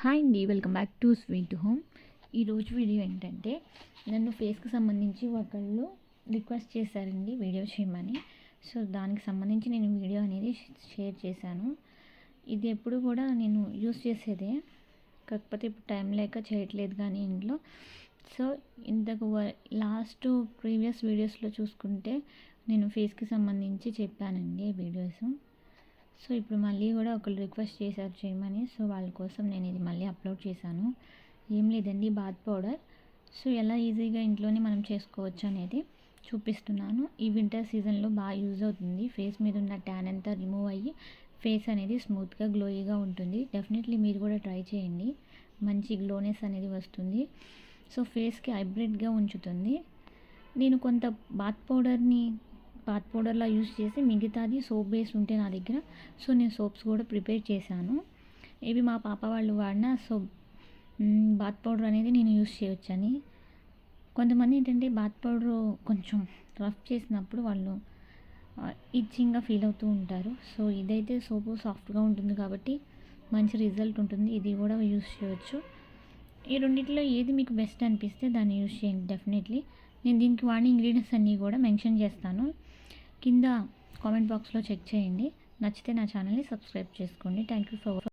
Hi అండి, welcome back to sweet home. ఈరోజు video ఏంటంటే, నన్ను ఫేస్కి సంబంధించి ఒకళ్ళు రిక్వెస్ట్ చేశారండి వీడియో చేయమని. సో దానికి సంబంధించి నేను వీడియో అనేది షేర్ చేశాను. ఇది ఎప్పుడు కూడా నేను యూస్ చేసేదే, కాకపోతే ఇప్పుడు టైం లేక చేయట్లేదు కానీ ఇంట్లో. సో ఇంతకు లాస్ట్ ప్రీవియస్ వీడియోస్లో చూసుకుంటే నేను ఫేస్కి సంబంధించి చెప్పానండి వీడియోస్. సో ఇప్పుడు మళ్ళీ కూడా ఒకళ్ళు రిక్వెస్ట్ చేశారు చేయమని. సో వాళ్ళ కోసం నేను ఇది మళ్ళీ అప్లోడ్ చేశాను. ఏం లేదండి, బాత్ పౌడర్. సో ఎలా ఈజీగా ఇంట్లోనే మనం చేసుకోవచ్చు అనేది చూపిస్తున్నాను. ఈ వింటర్ సీజన్లో బాగా యూజ్ అవుతుంది. ఫేస్ మీద ఉన్న ట్యాన్ అంతా రిమూవ్ అయ్యి ఫేస్ అనేది స్మూత్గా గ్లోయిగా ఉంటుంది. డెఫినెట్లీ మీరు కూడా ట్రై చేయండి, మంచి గ్లోనెస్ అనేది వస్తుంది. సో ఫేస్కి హైబ్రిడ్గా ఉంచుతుంది. నేను కొంత బాత్ పౌడర్లా యూస్ చేసి మిగతాది సోప్ బేస్ ఉంటే నా దగ్గర, సో నేను సోప్స్ కూడా ప్రిపేర్ చేశాను. ఇవి మా పాప వాళ్ళు వాడిన సోప్ బాత్ పౌడర్ అనేది నేను యూస్ చేయొచ్చని. కొంతమంది ఏంటంటే బాత్ పౌడర్ కొంచెం రఫ్ చేసినప్పుడు వాళ్ళు ఇచ్చింగ్గా ఫీల్ అవుతూ ఉంటారు. సో ఇదైతే సోపు సాఫ్ట్గా ఉంటుంది కాబట్టి మంచి రిజల్ట్ ఉంటుంది. ఇది కూడా యూస్ చేయొచ్చు. ఈ రెండింటిలో ఏది మీకు బెస్ట్ అనిపిస్తే దాన్ని యూస్ చేయండి డెఫినెట్లీ. నేను దీనికి వాడిన ఇంగ్రీడియంట్స్ అన్నీ కూడా మెన్షన్ చేస్తాను, కింద కామెంట్ బాక్స్లో చెక్ చేయండి. నచ్చితే నా ఛానల్ని సబ్స్క్రైబ్ చేసుకోండి. Thank you for